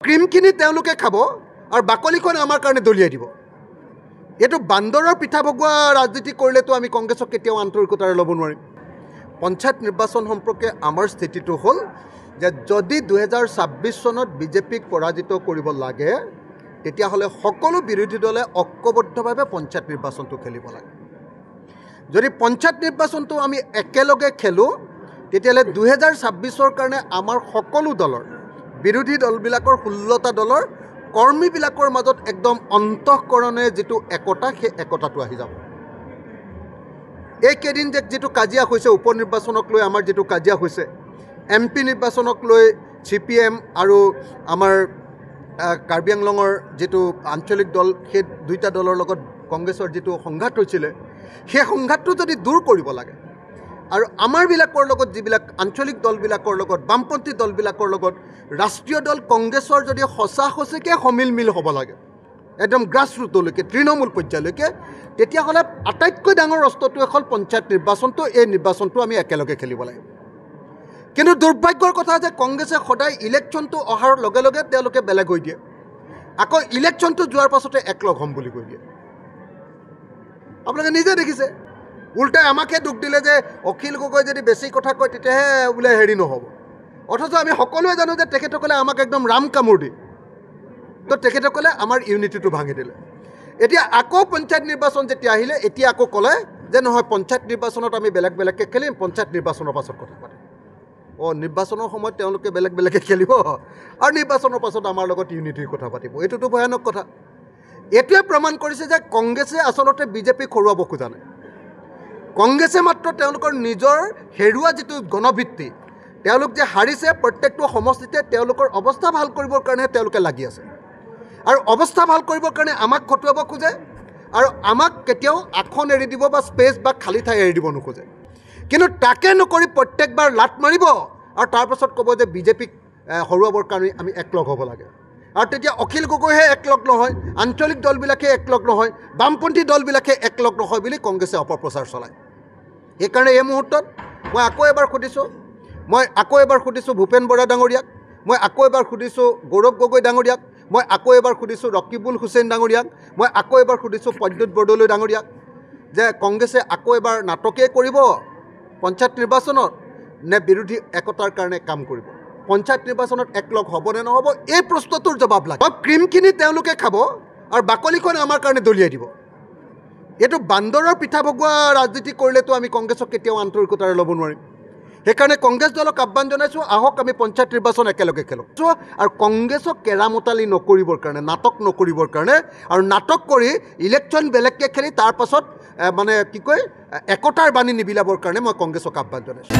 ক্ৰীমখিনি তেওঁলোকে খাব আৰু বাকলিখন আমাৰ কাৰণে দলিয়াই দিব। এইটো বান্দৰৰ পিঠা ভগোৱা ৰাজনীতি কৰিলেতো আমি কংগ্ৰেছক কেতিয়াও আন্তৰিকতাৰে ল'ব নোৱাৰিম। পঞ্চায়ত নিৰ্বাচন সম্পৰ্কে আমাৰ স্থিতিটো হ'ল যে যদি 2026 চনত বিজেপিক পৰাজিত কৰিব লাগে তেতিয়াহ'লে সকলো বিৰোধী দলে ঐক্যবদ্ধভাৱে পঞ্চায়ত নিৰ্বাচনটো খেলিব লাগে। যদি পঞ্চায়ত নিৰ্বাচনটো আমি একেলগে খেলোঁ তেতিয়াহ'লে 2026ৰ কাৰণে আমাৰ সকলো দলৰ বিৰোধী দলবিলাকৰ 16টা দলৰ কৰ্মীবিলাকৰ মাজত একদম অন্তঃকৰণে যিটো একতা সেই একতাটো আহি যাব। এইকেইদিন যে যিটো কাজিয়া হৈছে উপ নিৰ্বাচনক লৈ আমাৰ যিটো কাজিয়া হৈছে MP নিৰ্বাচনক লৈ CPM আৰু আমাৰ কাৰ্বি আংলঙৰ যিটো আঞ্চলিক দল সেই দুইটা দলৰ লগত কংগ্ৰেছৰ যিটো সংঘাত হৈছিলে সেই সংঘাতটো যদি দূৰ কৰিব লাগে আৰু আমাৰবিলাকৰ লগত যিবিলাক আঞ্চলিক দলবিলাকৰ লগত বামপন্থী দলবিলাকৰ লগত ৰাষ্ট্ৰীয় দল কংগ্ৰেছৰ যদি সঁচাকৈ সমিলমিল হ'ব লাগে একদম গ্ৰাছৰুটলৈকে তৃণমূল পৰ্যায়লৈকে তেতিয়াহ'লে আটাইতকৈ ডাঙৰ অস্ত্ৰটো হ'ল পঞ্চায়ত নিৰ্বাচনটো। এই নিৰ্বাচনটো আমি একেলগে খেলিব লাগিব। কিন্তু দুৰ্ভাগ্যৰ কথা যে কংগ্ৰেছে সদায় ইলেকশ্যনটো অহাৰ লগে লগে তেওঁলোকে বেলেগ হৈ দিয়ে, আকৌ ইলেকশ্যনটো যোৱাৰ পাছতে একলগ হ'ম বুলি কৈ দিয়ে। আপোনালোকে নিজে দেখিছে উল্টাই আমাকে দুখ দিলে যে অখিল গগৈ যদি বেছি কথা কয় তেতিয়াহে বোলে হেৰি নহ'ব, অথচ আমি সকলোৱে জানো যে তেখেতসকলে আমাক একদম ৰাম কামোৰ দিয়ে। তো তেখেতসকলে আমাৰ ইউনিটিটো ভাঙি দিলে। এতিয়া আকৌ পঞ্চায়ত নিৰ্বাচন যেতিয়া আহিলে এতিয়া আকৌ ক'লে যে নহয় পঞ্চায়ত নিৰ্বাচনত আমি বেলেগ বেলেগকৈ খেলিম, পঞ্চায়ত নিৰ্বাচনৰ পাছত কথা পাতিম। নিৰ্বাচনৰ সময়ত তেওঁলোকে বেলেগ বেলেগকৈ খেলিব আৰু নিৰ্বাচনৰ পাছত আমাৰ লগত ইউনিটিৰ কথা পাতিব। এইটোতো ভয়ানক কথা। এইটোৱে প্ৰমাণ কৰিছে যে কংগ্ৰেছে আচলতে বিজেপিক হৰুৱাব খোজা নাই। কংগ্ৰেছে মাত্ৰ তেওঁলোকৰ নিজৰ হেৰুৱা যিটো গণভিত্তি, তেওঁলোক যে হাৰিছে প্ৰত্যেকটো সমষ্টিতে তেওঁলোকৰ অৱস্থা ভাল কৰিবৰ কাৰণে তেওঁলোকে লাগি আছে আৰু অৱস্থা ভাল কৰিবৰ কাৰণে আমাক খটুৱাব খোজে আৰু আমাক কেতিয়াও আসন এৰি দিব বা স্পেচ বা খালী ঠাই এৰি দিব নোখোজে। কিন্তু তাকে নকৰি প্ৰত্যেকবাৰ লাট মাৰিব আৰু তাৰপাছত ক'ব যে বিজেপিক হৰুৱাবৰ কাৰণে আমি একলগ হ'ব লাগে। আৰু তেতিয়া অখিল গগৈহে একলগ নহয়, আঞ্চলিক দলবিলাকে একলগ নহয়, বামপন্থী দলবিলাকে একলগ নহয় বুলি কংগ্ৰেছে অপপ্ৰচাৰ চলায়। সেইকাৰণে এই মুহূৰ্তত মই আকৌ এবাৰ সুধিছোঁ ভূপেন বৰা ডাঙৰীয়াক, মই আকৌ এবাৰ সুধিছোঁ গৌৰৱ গগৈ ডাঙৰীয়াক, মই আকৌ এবাৰ সুধিছোঁ ৰকিবুল হুছেইন ডাঙৰীয়াক, মই আকৌ এবাৰ সুধিছোঁ প্ৰদ্যুৎ বৰদলৈ ডাঙৰীয়াক যে কংগ্ৰেছে আকৌ এবাৰ নাটকেই কৰিব পঞ্চায়ত নিৰ্বাচনত নে বিৰোধী একতাৰ কাৰণে কাম কৰিব? পঞ্চায়ত নিৰ্বাচনত একলগ হ'ব নে নহ'ব এই প্ৰশ্নটোৰ জবাব লাগে। ক্ৰীমখিনি তেওঁলোকে খাব আৰু বাকলিখন আমাৰ কাৰণে দলিয়াই দিব। এইটো বান্দৰৰ পিঠা ভগোৱা ৰাজনীতি কৰিলেতো আমি কংগ্ৰেছক কেতিয়াও আন্তৰিকতাৰে ল'ব নোৱাৰিম। সেইকাৰণে কংগ্ৰেছ দলক আহ্বান জনাইছোঁ, আহক আমি পঞ্চায়ত নিৰ্বাচন একেলগে খেলোঁ। আৰু কংগ্ৰেছক কেৰামতালি নকৰিবৰ কাৰণে, নাটক নকৰিবৰ কাৰণে আৰু নাটক কৰি ইলেকশ্যন বেলেগকৈ খেলি তাৰপাছত মানে কি কয় একতাৰ বাণী নিবিলাবৰ কাৰণে মই কংগ্ৰেছক আহ্বান জনাইছোঁ।